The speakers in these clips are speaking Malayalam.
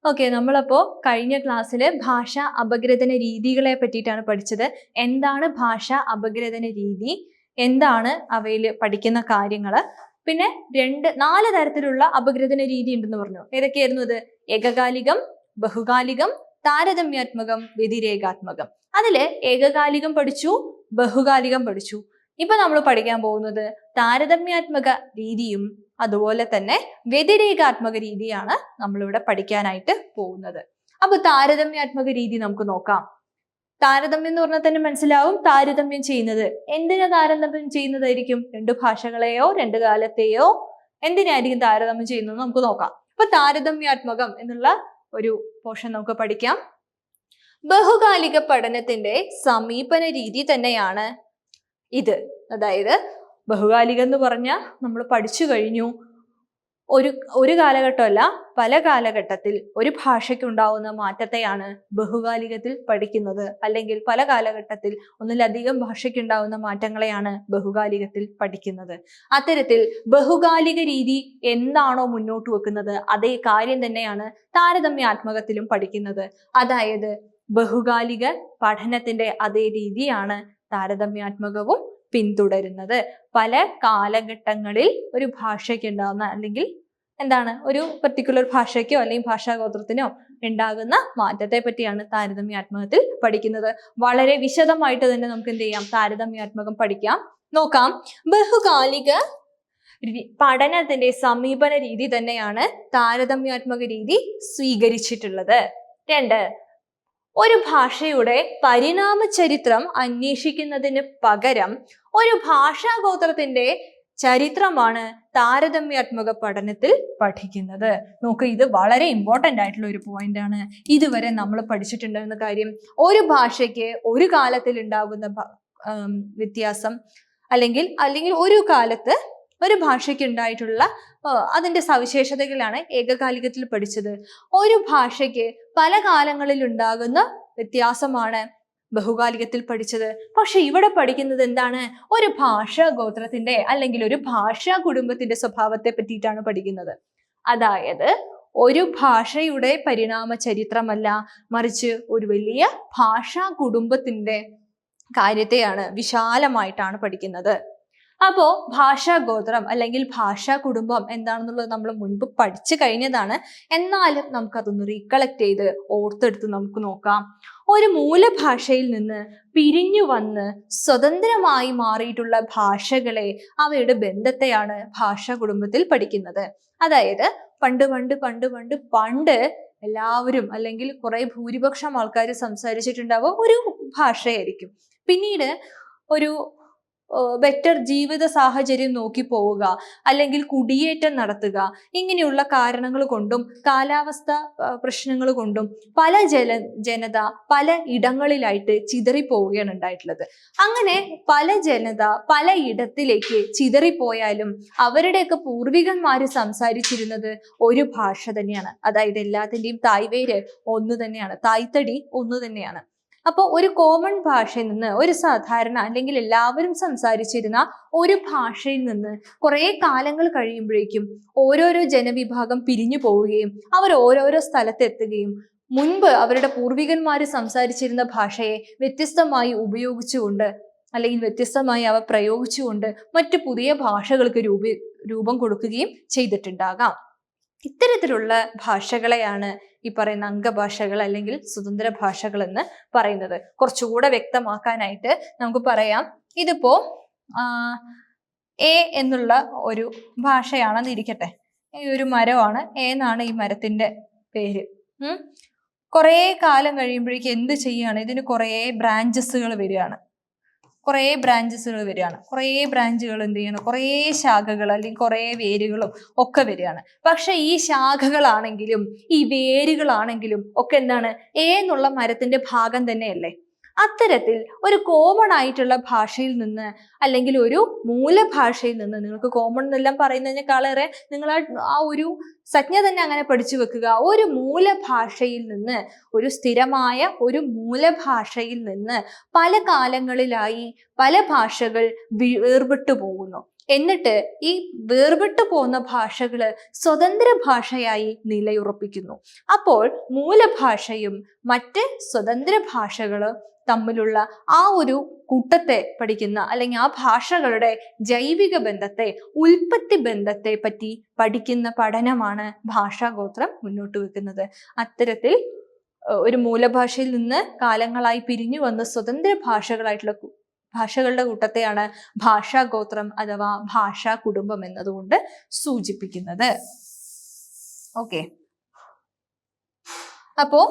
ഓക്കെ, നമ്മളപ്പോൾ കഴിഞ്ഞ ക്ലാസ്സിൽ ഭാഷാ അപഗ്രഥന രീതികളെ പറ്റിയിട്ടാണ് പഠിച്ചത്. എന്താണ് ഭാഷാ അപഗ്രഥന രീതി, എന്താണ് അവയിൽ പഠിക്കുന്ന കാര്യങ്ങൾ, പിന്നെ 4 തരത്തിലുള്ള അപഗ്രഥന രീതി ഉണ്ടെന്ന് പറഞ്ഞു. ഏതൊക്കെയായിരുന്നു അത്? ഏകകാലികം, ബഹുകാലികം, താരതമ്യാത്മകം, വ്യതിരേകാത്മകം. അതില് ഏകകാലികം പഠിച്ചു, ബഹുകാലികം പഠിച്ചു. ഇപ്പൊ നമ്മൾ പഠിക്കാൻ പോകുന്നത് താരതമ്യാത്മക രീതിയും അതുപോലെ തന്നെ വ്യതിരേകാത്മക രീതിയാണ് നമ്മളിവിടെ പഠിക്കാനായിട്ട് പോകുന്നത്. അപ്പൊ താരതമ്യാത്മക രീതി നമുക്ക് നോക്കാം. താരതമ്യം എന്ന് പറഞ്ഞാൽ തന്നെ മനസ്സിലാവും, താരതമ്യം ചെയ്യുന്നത് എന്തിനാ താരതമ്യം ചെയ്യുന്നതായിരിക്കും? 2 ഭാഷകളെയോ 2 കാലത്തെയോ എന്തിനായിരിക്കും താരതമ്യം ചെയ്യുന്നത് നമുക്ക് നോക്കാം. അപ്പൊ താരതമ്യാത്മകം എന്നുള്ള ഒരു പോർഷൻ നമുക്ക് പഠിക്കാം. ബഹുകാലിക പഠനത്തിന്റെ സമീപന രീതി തന്നെയാണ് ഇത്. അതായത് ബഹുകാലികം എന്ന് പറഞ്ഞാൽ നമ്മൾ പഠിച്ചു കഴിഞ്ഞു. ഒരു കാലഘട്ടമല്ല, പല കാലഘട്ടത്തിൽ ഒരു ഭാഷയ്ക്ക് ഉണ്ടാവുന്ന മാറ്റത്തെയാണ് ബഹുകാലികത്തിൽ പഠിക്കുന്നത്. അല്ലെങ്കിൽ പല കാലഘട്ടത്തിൽ ഒന്നിലധികം ഭാഷയ്ക്ക് ഉണ്ടാവുന്ന മാറ്റങ്ങളെയാണ് ബഹുകാലികത്തിൽ പഠിക്കുന്നത്. അത്തരത്തിൽ ബഹുകാലിക രീതി എന്താണോ മുന്നോട്ട് വെക്കുന്നത് അതേ കാര്യം തന്നെയാണ് താരതമ്യാത്മകത്തിലും പഠിക്കുന്നത്. അതായത് ബഹുകാലിക പഠനത്തിന്റെ അതേ രീതിയാണ് താരതമ്യാത്മകവും പിന്തുടരുന്നത്. പല കാലഘട്ടങ്ങളിൽ ഒരു ഭാഷയ്ക്ക് ഉണ്ടാകുന്ന അല്ലെങ്കിൽ ഒരു പർട്ടിക്കുലർ ഭാഷയ്ക്കോ അല്ലെങ്കിൽ ഭാഷാഗോത്രത്തിനോ ഉണ്ടാകുന്ന മാറ്റത്തെ പറ്റിയാണ് താരതമ്യാത്മകത്തിൽ പഠിക്കുന്നത്. വളരെ വിശദമായിട്ട് തന്നെ നമുക്ക് എന്ത് ചെയ്യാം? താരതമ്യാത്മകം പഠിക്കാം. നോക്കാം. ബഹുകാലിക പഠനത്തിന്റെ സമീപന രീതി തന്നെയാണ് താരതമ്യാത്മക രീതി സ്വീകരിച്ചിട്ടുള്ളത്. 2, ഒരു ഭാഷയുടെ പരിണാമ ചരിത്രം അന്വേഷിക്കുന്നതിന് പകരം ഒരു ഭാഷാഗോത്രത്തിന്റെ ചരിത്രമാണ് താരതമ്യാത്മക പഠനത്തിൽ പഠിക്കുന്നത്. നോക്ക്, ഇത് വളരെ ഇമ്പോർട്ടൻ്റ് ആയിട്ടുള്ള ഒരു പോയിന്റ് ആണ്. ഇതുവരെ നമ്മൾ പഠിച്ചിട്ടുണ്ടായിരുന്ന കാര്യം, ഒരു ഭാഷയ്ക്ക് ഒരു കാലത്തിൽ ഉണ്ടാകുന്ന വ്യത്യാസം അല്ലെങ്കിൽ ഒരു കാലത്ത് ഒരു ഭാഷയ്ക്ക് ഉണ്ടായിട്ടുള്ള അതിന്റെ സവിശേഷതകളാണ് ഏകകാലികത്തിൽ പഠിച്ചത്. ഒരു ഭാഷയ്ക്ക് പല കാലങ്ങളിൽ ഉണ്ടാകുന്ന വ്യത്യാസമാണ് ബഹുകാലികത്തിൽ പഠിച്ചത്. പക്ഷെ ഇവിടെ പഠിക്കുന്നത് എന്താണ്? ഒരു ഭാഷാ ഗോത്രത്തിന്റെ അല്ലെങ്കിൽ ഒരു ഭാഷാ കുടുംബത്തിന്റെ സ്വഭാവത്തെ പറ്റിയിട്ടാണ് പഠിക്കുന്നത്. അതായത് ഒരു ഭാഷയുടെ പരിണാമ ചരിത്രമല്ല, മറിച്ച് ഒരു വലിയ ഭാഷാ കുടുംബത്തിന്റെ കാര്യത്തെയാണ്, വിശാലമായിട്ടാണ് പഠിക്കുന്നത്. അപ്പോ ഭാഷാഗോത്രം അല്ലെങ്കിൽ ഭാഷാ കുടുംബം എന്താണെന്നുള്ളത് നമ്മൾ മുൻപ് പഠിച്ചു കഴിഞ്ഞതാണ്. എന്നാലും നമുക്കതൊന്ന് റീകളക്ട് ചെയ്ത് ഓർത്തെടുത്ത് നമുക്ക് നോക്കാം. ഒരു മൂലഭാഷയിൽ നിന്ന് പിരിഞ്ഞു വന്ന് സ്വതന്ത്രമായി മാറിയിട്ടുള്ള ഭാഷകളെ, അവയുടെ ബന്ധത്തെയാണ് ഭാഷാ കുടുംബത്തിൽ പഠിക്കുന്നത്. അതായത് പണ്ട് എല്ലാവരും അല്ലെങ്കിൽ ഭൂരിപക്ഷം ആൾക്കാർ സംസാരിച്ചിട്ടുണ്ടാവുക ഒരു ഭാഷയായിരിക്കും. പിന്നീട് ഒരു ബെറ്റർ ജീവിത സാഹചര്യം നോക്കി പോവുക, അല്ലെങ്കിൽ കുടിയേറ്റം നടത്തുക, ഇങ്ങനെയുള്ള കാരണങ്ങൾ കൊണ്ടും കാലാവസ്ഥ പ്രശ്നങ്ങൾ കൊണ്ടും പല ജനത പല ഇടങ്ങളിലായിട്ട് ചിതറിപ്പോവുകയാണ് ഉണ്ടായിട്ടുള്ളത്. അങ്ങനെ പല ജനത പല ഇടത്തിലേക്ക് ചിതറിപ്പോയാലും അവരുടെയൊക്കെ പൂർവികന്മാര് സംസാരിച്ചിരുന്നത് ഒരു ഭാഷ തന്നെയാണ്. അതായത് എല്ലാത്തിൻ്റെയും തായ്വേര് ഒന്ന് തന്നെയാണ്, തായ്തടി ഒന്ന് തന്നെയാണ്. അപ്പോൾ ഒരു കോമൺ ഭാഷയിൽ നിന്ന്, ഒരു സാധാരണ അല്ലെങ്കിൽ എല്ലാവരും സംസാരിച്ചിരുന്ന ഒരു ഭാഷയിൽ നിന്ന് കുറേ കാലങ്ങൾ കഴിയുമ്പോഴേക്കും ഓരോരോ ജനവിഭാഗം പിരിഞ്ഞു പോവുകയും അവർ ഓരോരോ സ്ഥലത്തെത്തുകയും മുൻപ് അവരുടെ പൂർവികന്മാർ സംസാരിച്ചിരുന്ന ഭാഷയെ വ്യത്യസ്തമായി ഉപയോഗിച്ചുകൊണ്ട് അല്ലെങ്കിൽ വ്യത്യസ്തമായി അവ പ്രയോഗിച്ചുകൊണ്ട് മറ്റു പുതിയ ഭാഷകൾക്ക് രൂപം കൊടുക്കുകയും ചെയ്തിട്ടുണ്ടാകാം. ഇത്തരത്തിലുള്ള ഭാഷകളെയാണ് ഈ പറയുന്ന അംഗഭാഷകൾ അല്ലെങ്കിൽ സ്വതന്ത്ര ഭാഷകൾ എന്ന് പറയുന്നത്. കുറച്ചുകൂടെ വ്യക്തമാക്കാനായിട്ട് നമുക്ക് പറയാം, ഇതിപ്പോ എ എന്നുള്ള ഒരു ഭാഷയാണെന്ന് ഇരിക്കട്ടെ. ഈ ഒരു മരമാണ്, എ എന്നാണ് ഈ മരത്തിന്റെ പേര്. കുറേ കാലം കഴിയുമ്പോഴേക്കും എന്ത് ചെയ്യാണ്? ഇതിന് കുറേ ബ്രാഞ്ചസുകൾ വരികയാണ്. കുറേ ബ്രാഞ്ചുകൾ എന്ത് ചെയ്യണം? കുറേ ശാഖകൾ അല്ലെങ്കിൽ കുറേ വേരുകളും ഒക്കെ വരികയാണ്. പക്ഷെ ഈ ശാഖകളാണെങ്കിലും ഈ വേരുകളാണെങ്കിലും ഒക്കെ എന്താണ്? എന്നുള്ള മരത്തിന്റെ ഭാഗം തന്നെയല്ലേ? അത്തരത്തിൽ ഒരു കോമൺ ആയിട്ടുള്ള ഭാഷയിൽ നിന്ന് അല്ലെങ്കിൽ ഒരു മൂലഭാഷയിൽ നിന്ന്, നിങ്ങൾക്ക് കോമൺ എന്നെല്ലാം പറയുന്നതിനേക്കാളേറെ നിങ്ങൾ ആ ഒരു സംജ്ഞ തന്നെ അങ്ങനെ പഠിച്ചു വെക്കുക. ഒരു മൂലഭാഷയിൽ നിന്ന്, ഒരു സ്ഥിരമായ ഒരു മൂലഭാഷയിൽ നിന്ന് പല കാലങ്ങളിലായി പല ഭാഷകൾ വേർപെട്ടു പോകുന്നു. എന്നിട്ട് ഈ വേർപെട്ടു പോകുന്ന ഭാഷകള് സ്വതന്ത്ര ഭാഷയായി നിലയുറപ്പിക്കുന്നു. അപ്പോൾ മൂലഭാഷയും മറ്റ് സ്വതന്ത്ര ഭാഷകള് തമ്മിലുള്ള ആ ഒരു കൂട്ടത്തെ പഠിക്കുന്ന, അല്ലെങ്കിൽ ആ ഭാഷകളുടെ ജൈവിക ബന്ധത്തെ, ഉൽപ്പത്തി ബന്ധത്തെ പറ്റി പഠിക്കുന്ന പഠനമാണ് ഭാഷാഗോത്രം മുന്നോട്ട് വെക്കുന്നത്. അത്തരത്തിൽ ഒരു മൂലഭാഷയിൽ നിന്ന് കാലങ്ങളായി പിരിഞ്ഞു വന്ന സ്വതന്ത്ര ഭാഷകളുടെ കൂട്ടത്തെയാണ് ഭാഷാഗോത്രം അഥവാ ഭാഷാ കുടുംബം എന്നതുകൊണ്ട് സൂചിപ്പിക്കുന്നത്. ഓക്കെ, അപ്പോ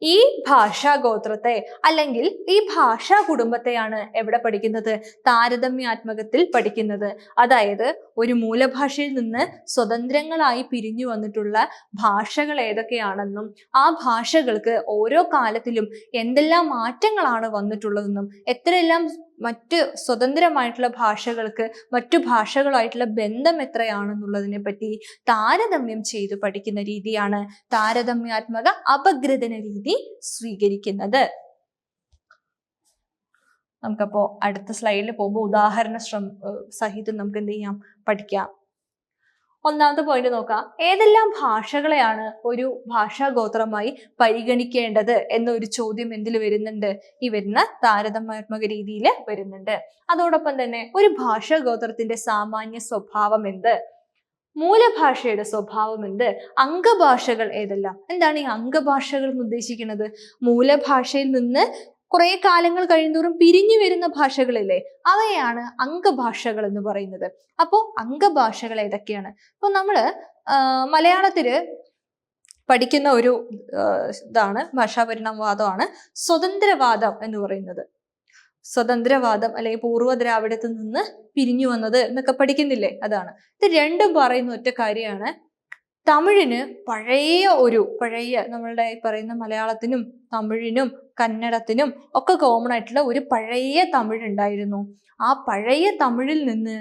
ഈ ഭാഷാഗോത്രത്തെ അല്ലെങ്കിൽ ഈ ഭാഷാ കുടുംബത്തെയാണ് എവിടെ പഠിക്കുന്നത്? താരതമ്യാത്മകത്തിൽ പഠിക്കുന്നത്. അതായത് ഒരു മൂലഭാഷയിൽ നിന്ന് സ്വതന്ത്രങ്ങളായി പിരിഞ്ഞു വന്നിട്ടുള്ള ഭാഷകൾ ഏതൊക്കെയാണെന്നും ആ ഭാഷകൾക്ക് ഓരോ കാലത്തിലും എന്തെല്ലാം മാറ്റങ്ങളാണ് വന്നിട്ടുള്ളതെന്നും എത്രയെല്ലാം മറ്റ് സ്വതന്ത്രമായിട്ടുള്ള ഭാഷകൾക്ക് മറ്റു ഭാഷകളായിട്ടുള്ള ബന്ധം എത്രയാണെന്നുള്ളതിനെ പറ്റി താരതമ്യം ചെയ്ത് പഠിക്കുന്ന രീതിയാണ് താരതമ്യാത്മക അപഗ്രഥന രീതി സ്വീകരിക്കുന്നത്. നമുക്കപ്പോ അടുത്ത സ്ലൈഡിൽ പോകുമ്പോൾ ഉദാഹരണ സഹിതം നമുക്ക് എന്ത് ചെയ്യാം, പഠിക്കാം. ഒന്നാമത്തെ പോയിന്റ് നോക്കാം. ഏതെല്ലാം ഭാഷകളെയാണ് ഒരു ഭാഷാഗോത്രമായി പരിഗണിക്കേണ്ടത് എന്നൊരു ചോദ്യം എന്തിൽ വരുന്നുണ്ട്? ഈ വരുന്ന താരതമ്യാത്മക രീതിയിൽ വരുന്നുണ്ട്. അതോടൊപ്പം തന്നെ ഒരു ഭാഷാഗോത്രത്തിന്റെ സാമാന്യ സ്വഭാവം എന്ത്, മൂലഭാഷയുടെ സ്വഭാവം എന്ത്, അംഗഭാഷകൾ ഏതെല്ലാം. എന്താണ് ഈ അംഗഭാഷകൾ എന്ന് ഉദ്ദേശിക്കുന്നത്? മൂലഭാഷയിൽ നിന്ന് കുറെ കാലങ്ങൾ കഴിയുന്തോറും പിരിഞ്ഞു വരുന്ന ഭാഷകളില്ലേ, അവയാണ് അംഗഭാഷകൾ എന്ന് പറയുന്നത്. അപ്പോ അംഗഭാഷകൾ ഏതൊക്കെയാണ്? അപ്പൊ നമ്മള് മലയാളത്തില് പഠിക്കുന്ന ഒരു ഇതാണ് ഭാഷാപരിണാമവാദമാണ് സ്വതന്ത്രവാദം എന്ന് പറയുന്നത്. സ്വതന്ത്രവാദം അല്ലെങ്കിൽ പൂർവ്വ ദ്രാവിഡത്തിൽ നിന്ന് പിരിഞ്ഞു വന്നത് എന്നൊക്കെ പഠിക്കുന്നില്ലേ, അതാണ്. ഇത് രണ്ടും പറയുന്ന ഒറ്റ കാര്യമാണ്. തമിഴിന് പഴയ നമ്മളുടെ പറയുന്ന മലയാളത്തിനും തമിഴിനും കന്നഡത്തിനും ഒക്കെ കോമൺ ആയിട്ടുള്ള ഒരു പഴയ തമിഴ് ഉണ്ടായിരുന്നു. ആ പഴയ തമിഴിൽ നിന്ന്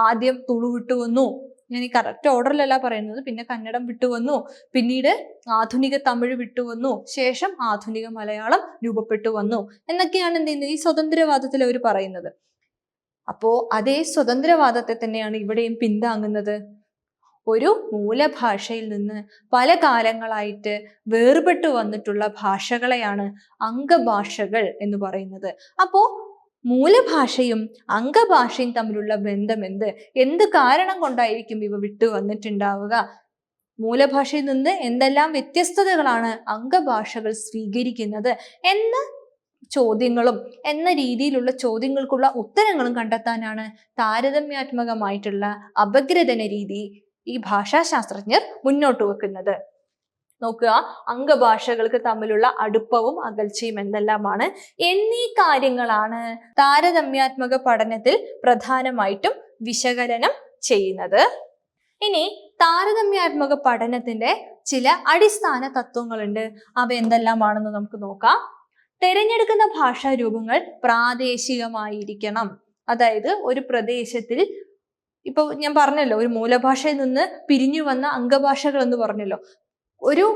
ആദ്യം തുളു വിട്ടുവന്നു. ഞാൻ ഈ കറക്റ്റ് ഓർഡറിലല്ല പറയുന്നത്. പിന്നെ കന്നഡം വിട്ടുവന്നു, പിന്നീട് ആധുനിക തമിഴ് വിട്ടുവന്നു, ശേഷം ആധുനിക മലയാളം രൂപപ്പെട്ടു വന്നു എന്നൊക്കെയാണ് എന്ത് ചെയ്യുന്നത് ഈ സ്വതന്ത്രവാദത്തിൽ അവർ പറയുന്നത്. അപ്പോ അതേ സ്വതന്ത്രവാദത്തെ തന്നെയാണ് ഇവിടെയും പിന്താങ്ങുന്നത്. ഒരു മൂലഭാഷയിൽ നിന്ന് പല കാലങ്ങളായിട്ട് വേർപെട്ടു വന്നിട്ടുള്ള ഭാഷകളെയാണ് അംഗഭാഷകൾ എന്ന് പറയുന്നത്. അപ്പോ മൂലഭാഷയും അംഗഭാഷയും തമ്മിലുള്ള ബന്ധം എന്ത് കാരണം കൊണ്ടായിരിക്കും ഇവ വിട്ടു വന്നിട്ടുണ്ടാവുക? മൂലഭാഷയിൽ നിന്ന് എന്തെല്ലാം വ്യത്യസ്തതകളാണ് അംഗഭാഷകൾ സ്വീകരിക്കുന്നത് എന്ന ചോദ്യങ്ങളും എന്ന രീതിയിലുള്ള ചോദ്യങ്ങൾക്കുള്ള ഉത്തരങ്ങളും കണ്ടെത്താനാണ് താരതമ്യാത്മകമായിട്ടുള്ള അപഗ്രഥന രീതി ഈ ഭാഷാശാസ്ത്രജ്ഞർ മുന്നോട്ട് വെക്കുന്നത്. നോക്കുക, അംഗഭാഷകൾക്ക് തമ്മിലുള്ള അടുപ്പവും അകൽച്ചയും എന്തെല്ലാമാണ് എന്നീ കാര്യങ്ങളാണ് താരതമ്യാത്മക പഠനത്തിൽ പ്രധാനമായിട്ടും വിശകലനം ചെയ്യുന്നത്. ഇനി താരതമ്യാത്മക പഠനത്തിന്റെ ചില അടിസ്ഥാന തത്വങ്ങളുണ്ട്. അവ എന്തെല്ലാമാണെന്ന് നമുക്ക് നോക്കാം. തിരഞ്ഞെടുക്കുന്ന ഭാഷാരൂപങ്ങൾ പ്രാദേശികമായിരിക്കണം. അതായത് ഒരു പ്രദേശത്തിൽ ഇപ്പൊ ഞാൻ പറഞ്ഞല്ലോ, ഒരു മൂലഭാഷയിൽ നിന്ന് പിരിഞ്ഞു വന്ന അംഗഭാഷകൾ എന്ന് പറഞ്ഞല്ലോ. ഒരു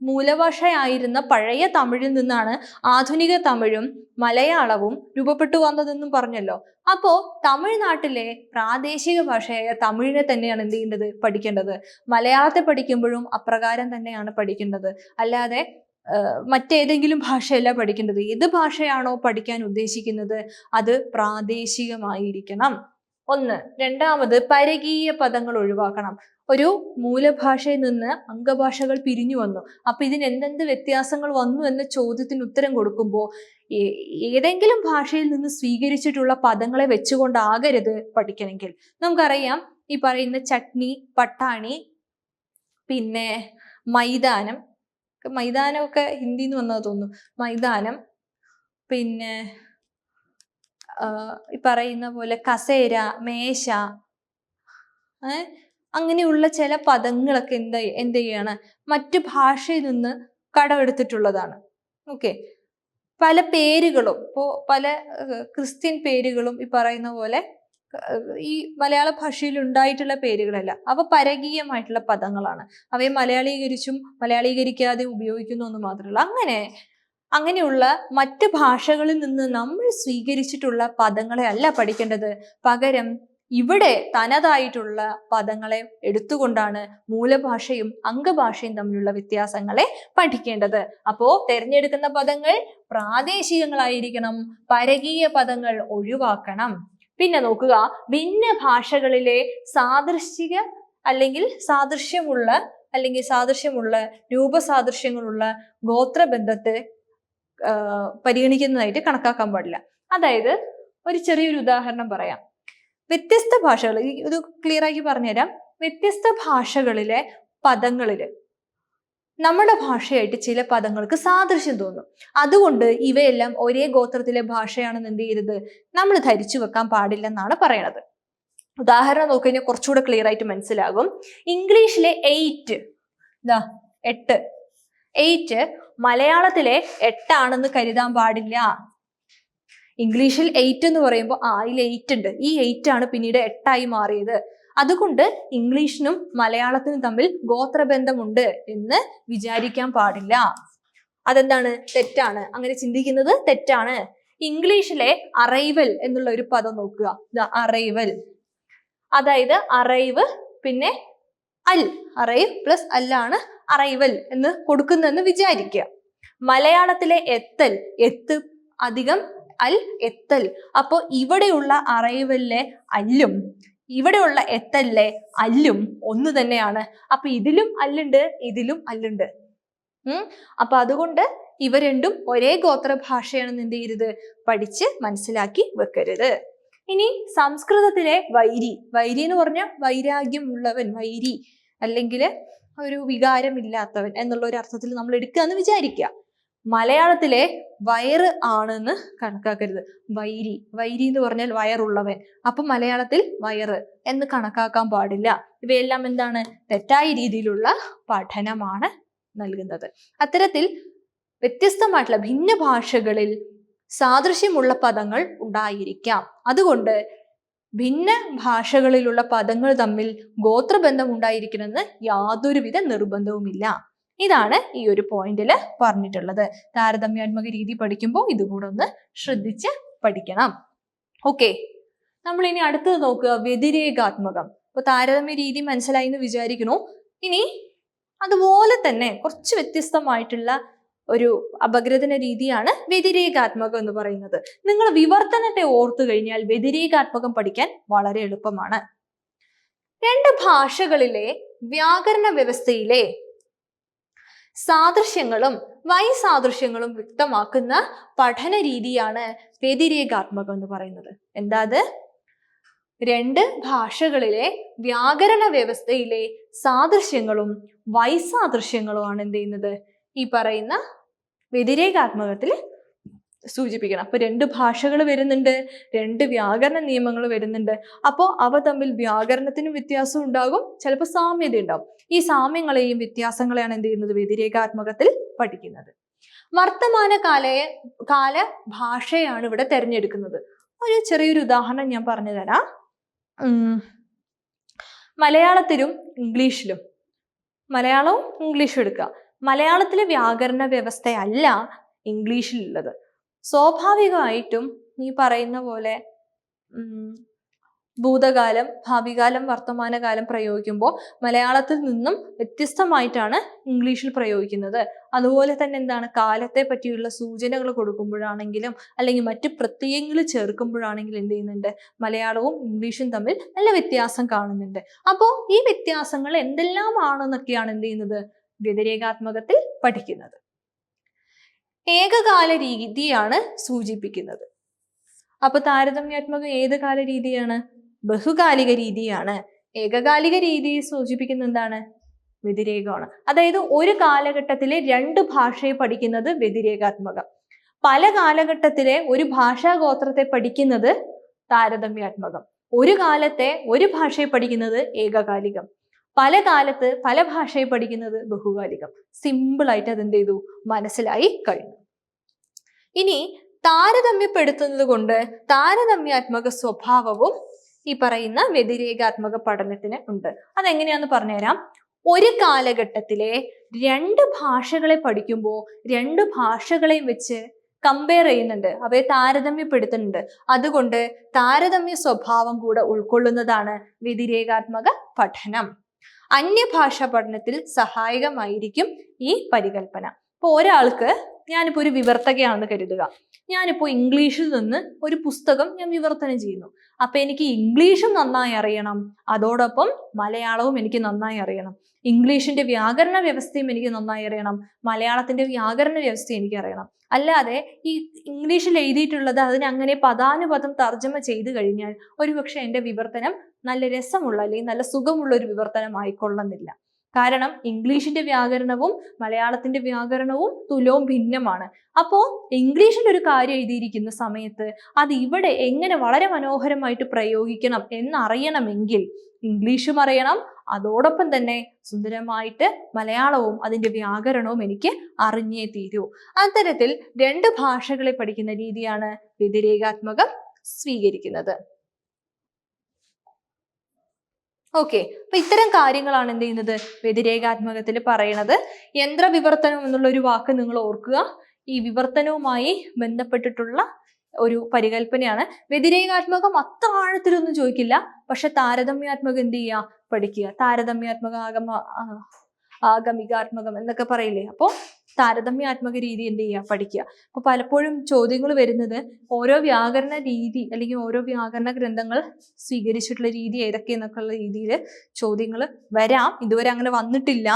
മൂലഭാഷയായിരുന്ന പഴയ തമിഴിൽ നിന്നാണ് ആധുനിക തമിഴും മലയാളവും രൂപപ്പെട്ടു വന്നതെന്നും പറഞ്ഞല്ലോ. അപ്പോ തമിഴ്നാട്ടിലെ പ്രാദേശിക ഭാഷയായ തമിഴിനെ തന്നെയാണ് എന്ത് ചെയ്യേണ്ടത്, പഠിക്കേണ്ടത്. മലയാളത്തെ പഠിക്കുമ്പോഴും അപ്രകാരം തന്നെയാണ് പഠിക്കേണ്ടത്. അല്ലാതെ മറ്റേതെങ്കിലും ഭാഷയല്ല പഠിക്കേണ്ടത്. ഏത് ഭാഷയാണോ പഠിക്കാൻ ഉദ്ദേശിക്കുന്നത് അത് പ്രാദേശികമായിരിക്കണം. ഒന്ന്. രണ്ടാമത്, പരകീയ പദങ്ങൾ ഒഴിവാക്കണം. ഒരു മൂലഭാഷയിൽ നിന്ന് അംഗഭാഷകൾ പിരിഞ്ഞു വന്നു, അപ്പൊ ഇതിന് എന്തെന്ത് വ്യത്യാസങ്ങൾ വന്നു എന്ന ചോദ്യത്തിന് ഉത്തരം കൊടുക്കുമ്പോൾ ഏതെങ്കിലും ഭാഷയിൽ നിന്ന് സ്വീകരിച്ചിട്ടുള്ള പദങ്ങളെ വെച്ചുകൊണ്ടാകരുത് പഠിക്കണമെങ്കിൽ. നമുക്കറിയാം, ഈ പറയുന്ന ചട്നി, പട്ടാണി, പിന്നെ മൈതാനമൊക്കെ ഹിന്ദിന്ന് വന്നത് തോന്നുന്നു. മൈതാനം, പിന്നെ ഈ പറയുന്ന പോലെ കസേര, മേശ, അങ്ങനെയുള്ള ചില പദങ്ങളൊക്കെ എന്ത് ചെയ്യാണ്, മറ്റു ഭാഷയിൽ നിന്ന് കടമെടുത്തിട്ടുള്ളതാണ്. ഓക്കെ. പല പേരുകളും, പല ക്രിസ്ത്യൻ പേരുകളും ഈ പറയുന്ന പോലെ ഈ മലയാള ഭാഷയിൽ ഉണ്ടായിട്ടുള്ള പേരുകളല്ല. അവ പരകീയമായിട്ടുള്ള പദങ്ങളാണ്. അവയെ മലയാളീകരിക്കാതെ ഉപയോഗിക്കുന്നു എന്ന് മാത്രമല്ല. അങ്ങനെയുള്ള മറ്റ് ഭാഷകളിൽ നിന്ന് നമ്മൾ സ്വീകരിച്ചിട്ടുള്ള പദങ്ങളെ അല്ല പഠിക്കേണ്ടത്. പകരം ഇവിടെ തനതായിട്ടുള്ള പദങ്ങളെ എടുത്തുകൊണ്ടാണ് മൂലഭാഷയും അംഗഭാഷയും തമ്മിലുള്ള വ്യത്യാസങ്ങളെ പഠിക്കേണ്ടത്. അപ്പോ തിരഞ്ഞെടുക്കുന്ന പദങ്ങൾ പ്രാദേശികങ്ങളായിരിക്കണം, പരകീയ പദങ്ങൾ ഒഴിവാക്കണം. പിന്നെ നോക്കുക, ഭിന്ന ഭാഷകളിലെ സാദൃശ്യമുള്ള രൂപസാദൃശ്യങ്ങളുള്ള ഗോത്രബന്ധത്തെ പരിഗണിക്കുന്നതായിട്ട് കണക്കാക്കാൻ പാടില്ല. അതായത് ഒരു ചെറിയൊരു ഉദാഹരണം പറയാം. വ്യത്യസ്ത ഭാഷകൾ, ഇത് ക്ലിയർ ആക്കി പറഞ്ഞുതരാം. വ്യത്യസ്ത ഭാഷകളിലെ പദങ്ങളില് നമ്മുടെ ഭാഷയായിട്ട് ചില പദങ്ങൾക്ക് സാദൃശ്യം തോന്നും. അതുകൊണ്ട് ഇവയെല്ലാം ഒരേ ഗോത്രത്തിലെ ഭാഷയാണെന്ന് എന്ത് ചെയ്യരുത്, നമ്മൾ ധരിച്ചു വെക്കാൻ പാടില്ലെന്നാണ് പറയണത്. ഉദാഹരണം നോക്കിക്കഴിഞ്ഞാൽ കുറച്ചുകൂടെ ക്ലിയർ ആയിട്ട് മനസ്സിലാകും. ഇംഗ്ലീഷിലെ 8 മലയാളത്തിലെ 8 ആണെന്ന് കരുതാൻ പാടില്ല. ഇംഗ്ലീഷിൽ 8 എന്ന് പറയുമ്പോൾ അതിൽ 8 ഉണ്ട്, ഈ 8 ആണ് പിന്നീട് 8 ആയി മാറിയത്. അതുകൊണ്ട് ഇംഗ്ലീഷിനും മലയാളത്തിനും തമ്മിൽ ഗോത്രബന്ധമുണ്ട് എന്ന് വിചാരിക്കാൻ പാടില്ല. അതെന്താണ്? തെറ്റാണ്. അങ്ങനെ ചിന്തിക്കുന്നത് തെറ്റാണ്. ഇംഗ്ലീഷിലെ അറൈവൽ എന്നുള്ള ഒരു പദം നോക്കുക. അറൈവൽ, അതായത് അറൈവ് പിന്നെ അൽ, അറൈവ് പ്ലസ് അല്ലാണ് അറൈവൽ എന്ന് കൊടുക്കുന്നതെന്ന് വിചാരിക്കുക. മലയാളത്തിലെ എത്തൽ, എത്ത് അധികം അൽ, എത്തൽ. അപ്പോൾ ഇവിടെയുള്ള അറൈവലിലെ അല്ലും ഇവിടെയുള്ള എത്തലിലെ അല്ലും ഒന്ന് തന്നെയാണ്. അപ്പൊ ഇതിലും അല്ലുണ്ട്, ഇതിലും അല്ലുണ്ട്. അപ്പൊ അതുകൊണ്ട് ഇവ രണ്ടും ഒരേ ഗോത്ര ഭാഷയാണെന്ന് എന്ത് ചെയ്യരുത്, പഠിച്ച് മനസ്സിലാക്കി വെക്കരുത്. ഇനി സംസ്കൃതത്തിലെ വൈരി, വൈരി എന്ന് പറഞ്ഞാൽ വൈരാഗ്യം ഉള്ളവൻ, വൈരി അല്ലെങ്കിൽ ഒരു വികാരമില്ലാത്തവൻ എന്നുള്ള ഒരു അർത്ഥത്തിൽ നമ്മൾ എടുക്കുക എന്ന് വിചാരിക്കുക. മലയാളത്തിലെ വയറ് ആണെന്ന് കണക്കാക്കരുത്. വൈരി, വൈരി എന്ന് പറഞ്ഞാൽ വയറുള്ളവൻ. അപ്പൊ മലയാളത്തിൽ വയറ് എന്ന് കണക്കാക്കാൻ പാടില്ല. ഇവയെല്ലാം എന്താണ്? തെറ്റായ രീതിയിലുള്ള പഠനമാണ് നൽകുന്നത്. അത്തരത്തിൽ വ്യത്യസ്തമായിട്ടുള്ള ഭിന്ന ഭാഷകളിൽ സാദൃശ്യമുള്ള പദങ്ങൾ ഉണ്ടായിരിക്കാം. അതുകൊണ്ട് ഭിന്ന ഭാഷകളിലുള്ള പദങ്ങൾ തമ്മിൽ ഗോത്രബന്ധം ഉണ്ടായിരിക്കണമെന്ന് യാതൊരുവിധ നിർബന്ധവുമില്ല. ഇതാണ് ഈ ഒരു പോയിന്റിൽ പറഞ്ഞിട്ടുള്ളത്. താരതമ്യാത്മക രീതി പഠിക്കുമ്പോൾ ഇതുകൂടെ ഒന്ന് ശ്രദ്ധിച്ച് പഠിക്കണം. ഓക്കെ, നമ്മൾ ഇനി അടുത്തത് നോക്കുക, വ്യതിരേകാത്മകം. അപ്പൊ താരതമ്യ രീതി മനസ്സിലായി എന്ന് വിചാരിക്കുന്നു. ഇനി അതുപോലെ തന്നെ കുറച്ച് വ്യത്യസ്തമായിട്ടുള്ള ഒരു അപഗ്രഥന രീതിയാണ് വ്യതിരേകാത്മകം എന്ന് പറയുന്നത്. നിങ്ങൾ വിവർത്തനത്തെ ഓർത്തു കഴിഞ്ഞാൽ വ്യതിരേകാത്മകം പഠിക്കാൻ വളരെ എളുപ്പമാണ്. രണ്ട് ഭാഷകളിലെ വ്യാകരണ വ്യവസ്ഥയിലെ സാദൃശ്യങ്ങളും വൈസാദൃശ്യങ്ങളും വ്യക്തമാക്കുന്ന പഠന രീതിയാണ് വ്യതിരേകാത്മകം എന്ന് പറയുന്നത്. എന്താ അത്? രണ്ട് ഭാഷകളിലെ വ്യാകരണ വ്യവസ്ഥയിലെ സാദൃശ്യങ്ങളും വൈസാദൃശ്യങ്ങളുമാണ് എന്ത് ചെയ്യുന്നത്, ഈ പറയുന്ന വ്യതിരേകാത്മകത്തിൽ സൂചിപ്പിക്കണം. അപ്പൊ രണ്ട് ഭാഷകൾ വരുന്നുണ്ട്, രണ്ട് വ്യാകരണ നിയമങ്ങൾ വരുന്നുണ്ട്. അപ്പോൾ അവ തമ്മിൽ വ്യാകരണത്തിനും വ്യത്യാസം ഉണ്ടാകും, ചിലപ്പോൾ സാമ്യത ഉണ്ടാകും. ഈ സാമ്യങ്ങളെയും വ്യത്യാസങ്ങളെയാണ് എന്ത് ചെയ്യുന്നത്, വ്യതിരേകാത്മകത്തിൽ പഠിക്കുന്നത്. വർത്തമാന കാല ഭാഷയാണ് ഇവിടെ തിരഞ്ഞെടുക്കുന്നത്. ഒരു ചെറിയൊരു ഉദാഹരണം ഞാൻ പറഞ്ഞു തരാം. മലയാളത്തിലും ഇംഗ്ലീഷിലും, മലയാളവും ഇംഗ്ലീഷും എടുക്കുക. മലയാളത്തിലെ വ്യാകരണ വ്യവസ്ഥയല്ല ഇംഗ്ലീഷിലുള്ളത്. സ്വാഭാവികമായിട്ടും ഈ പറയുന്ന പോലെ ഭൂതകാലം, ഭാവികാലം, വർത്തമാനകാലം പ്രയോഗിക്കുമ്പോൾ മലയാളത്തിൽ നിന്നും വ്യത്യസ്തമായിട്ടാണ് ഇംഗ്ലീഷിൽ പ്രയോഗിക്കുന്നത്. അതുപോലെ തന്നെ എന്താണ്, കാലത്തെ പറ്റിയുള്ള സൂചനകൾ കൊടുക്കുമ്പോഴാണെങ്കിലും അല്ലെങ്കിൽ മറ്റു പ്രത്യയങ്ങൾ ചേർക്കുമ്പോഴാണെങ്കിലും എന്ത് ചെയ്യുന്നുണ്ട്, മലയാളവും ഇംഗ്ലീഷും തമ്മിൽ നല്ല വ്യത്യാസം കാണുന്നുണ്ട്. അപ്പോൾ ഈ വ്യത്യാസങ്ങൾ എന്തെല്ലാമാണെന്നൊക്കെയാണ് എന്ത് ചെയ്യുന്നത്, വ്യതിരേകാത്മകത്തിൽ പഠിക്കുന്നത്. ഏകകാല രീതിയാണ് സൂചിപ്പിക്കുന്നത്. അപ്പൊ താരതമ്യാത്മകം ഏത് കാല രീതിയാണ്? ബഹുകാലിക രീതിയാണ്. ഏകകാലിക രീതിയെ സൂചിപ്പിക്കുന്ന എന്താണ്? വ്യതിരേകമാണ്. അതായത് ഒരു കാലഘട്ടത്തിലെ രണ്ട് ഭാഷയെ പഠിക്കുന്നത് വ്യതിരേകാത്മകം. പല കാലഘട്ടത്തിലെ ഒരു ഭാഷാഗോത്രത്തെ പഠിക്കുന്നത് താരതമ്യാത്മകം. ഒരു കാലത്തെ ഒരു ഭാഷയെ പഠിക്കുന്നത് ഏകകാലികം. പല കാലത്ത് പല ഭാഷയെ പഠിക്കുന്നത് ബഹുകാലികം. സിമ്പിൾ ആയിട്ട് അതെന്ത് ചെയ്തു, മനസ്സിലായി കഴിഞ്ഞു. ഇനി താരതമ്യപ്പെടുത്തുന്നത് കൊണ്ട് താരതമ്യാത്മക സ്വഭാവവും ഈ പറയുന്ന വ്യതിരേകാത്മക പഠനത്തിന് ഉണ്ട്. അതെങ്ങനെയാന്ന് പറഞ്ഞുതരാം. ഒരു കാലഘട്ടത്തിലെ രണ്ട് ഭാഷകളെ പഠിക്കുമ്പോൾ രണ്ട് ഭാഷകളെയും വെച്ച് കമ്പയർ ചെയ്യുന്നുണ്ട്, അവയെ താരതമ്യപ്പെടുത്തുന്നുണ്ട്. അതുകൊണ്ട് താരതമ്യ സ്വഭാവം കൂടെ ഉൾക്കൊള്ളുന്നതാണ് വ്യതിരേകാത്മക പഠനം. അന്യഭാഷാ പഠനത്തിൽ സഹായകമായിരിക്കും ഈ പരികൽപ്പന. ഇപ്പൊ ഒരാൾക്ക്, ഞാനിപ്പോ ഒരു വിവർത്തകയാണെന്ന് കരുതുക, ഞാനിപ്പോ ഇംഗ്ലീഷിൽ നിന്ന് ഒരു പുസ്തകം ഞാൻ വിവർത്തനം ചെയ്യുന്നു. അപ്പൊ എനിക്ക് ഇംഗ്ലീഷും നന്നായി അറിയണം, അതോടൊപ്പം മലയാളവും എനിക്ക് നന്നായി അറിയണം. ഇംഗ്ലീഷിന്റെ വ്യാകരണ വ്യവസ്ഥയും എനിക്ക് നന്നായി അറിയണം, മലയാളത്തിന്റെ വ്യാകരണ വ്യവസ്ഥയും എനിക്ക് അറിയണം. അല്ലാതെ ഈ ഇംഗ്ലീഷിൽ എഴുതിയിട്ടുള്ളത് അതിനങ്ങനെ പദാനുപദം തർജ്ജമ ചെയ്തു കഴിഞ്ഞാൽ ഒരുപക്ഷെ എൻ്റെ വിവർത്തനം നല്ല രസമുള്ള അല്ലെങ്കിൽ നല്ല സുഖമുള്ള ഒരു വിവർത്തനം ആയിക്കൊള്ളുന്നില്ല. കാരണം ഇംഗ്ലീഷിന്റെ വ്യാകരണവും മലയാളത്തിന്റെ വ്യാകരണവും തുലവും ഭിന്നമാണ്. അപ്പോൾ ഇംഗ്ലീഷിൽ ഒരു കാര്യം എഴുതിയിരിക്കുന്ന സമയത്ത് അത് ഇവിടെ എങ്ങനെ വളരെ മനോഹരമായിട്ട് പ്രയോഗിക്കണം എന്നറിയണമെങ്കിൽ ഇംഗ്ലീഷും അറിയണം, അതോടൊപ്പം തന്നെ സുന്ദരമായിട്ട് മലയാളവും അതിന്റെ വ്യാകരണവും എനിക്ക് അറിഞ്ഞേ തീരൂ. അത്തരത്തിൽ 2 ഭാഷകളെ പഠിക്കുന്ന രീതിയാണ് വ്യതിരേകാത്മകം സ്വീകരിക്കുന്നത്. ഓക്കെ, അപ്പൊ ഇത്തരം കാര്യങ്ങളാണ് എന്ത് ചെയ്യുന്നത് വ്യതിരേകാത്മകത്തിൽ പറയണത്. യന്ത്രവിവർത്തനം എന്നുള്ള ഒരു വാക്ക് നിങ്ങൾ ഓർക്കുക. ഈ വിവർത്തനവുമായി ബന്ധപ്പെട്ടിട്ടുള്ള ഒരു പരികൽപ്പനയാണ്. വ്യതിരേകാത്മകം അത്ര ആഴത്തിലൊന്നും ചോദിക്കില്ല, പക്ഷെ താരതമ്യാത്മകം എന്ത് ചെയ്യുക, പഠിക്കുക. താരതമ്യാത്മക ആഗമികാത്മകം എന്നൊക്കെ പറയില്ലേ, അപ്പോൾ താരതമ്യാത്മക രീതി എന്ത് ചെയ്യുക, പഠിക്കുക. അപ്പൊ പലപ്പോഴും ചോദ്യങ്ങൾ വരുന്നത് ഓരോ വ്യാകരണ രീതി അല്ലെങ്കിൽ ഓരോ വ്യാകരണ ഗ്രന്ഥങ്ങൾ സ്വീകരിച്ചിട്ടുള്ള രീതി ഏതൊക്കെയെന്നൊക്കെയുള്ള രീതിയിൽ ചോദ്യങ്ങൾ വരാം. ഇതുവരെ അങ്ങനെ വന്നിട്ടില്ല.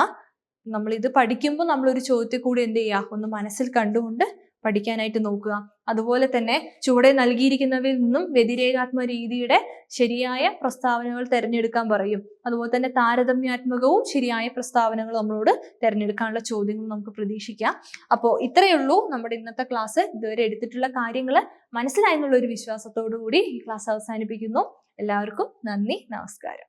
നമ്മൾ ഇത് പഠിക്കുമ്പോൾ നമ്മളൊരു ചോദ്യത്തെ കൂടി എന്ത് ചെയ്യുക, ഒന്ന് മനസ്സിൽ കണ്ടുകൊണ്ട് പഠിക്കാനായിട്ട് നോക്കുക. അതുപോലെ തന്നെ ചുവടെ നൽകിയിരിക്കുന്നവയിൽ നിന്നും വ്യതിരേകാത്മക രീതിയുടെ ശരിയായ പ്രസ്താവനകൾ തിരഞ്ഞെടുക്കാൻ പറയും. അതുപോലെ തന്നെ താരതമ്യാത്മകവും ശരിയായ പ്രസ്താവനകൾ നമ്മളോട് തിരഞ്ഞെടുക്കാനുള്ള ചോദ്യങ്ങൾ നമുക്ക് പ്രതീക്ഷിക്കാം. അപ്പോൾ ഇത്രയേ ഉള്ളൂ നമ്മുടെ ഇന്നത്തെ ക്ലാസ്. ഇതുവരെ എടുത്തിട്ടുള്ള കാര്യങ്ങൾ മനസ്സിലായി എന്നുള്ള ഒരു വിശ്വാസത്തോടു കൂടി ഈ ക്ലാസ് അവസാനിപ്പിക്കുന്നു. എല്ലാവർക്കും നന്ദി, നമസ്കാരം.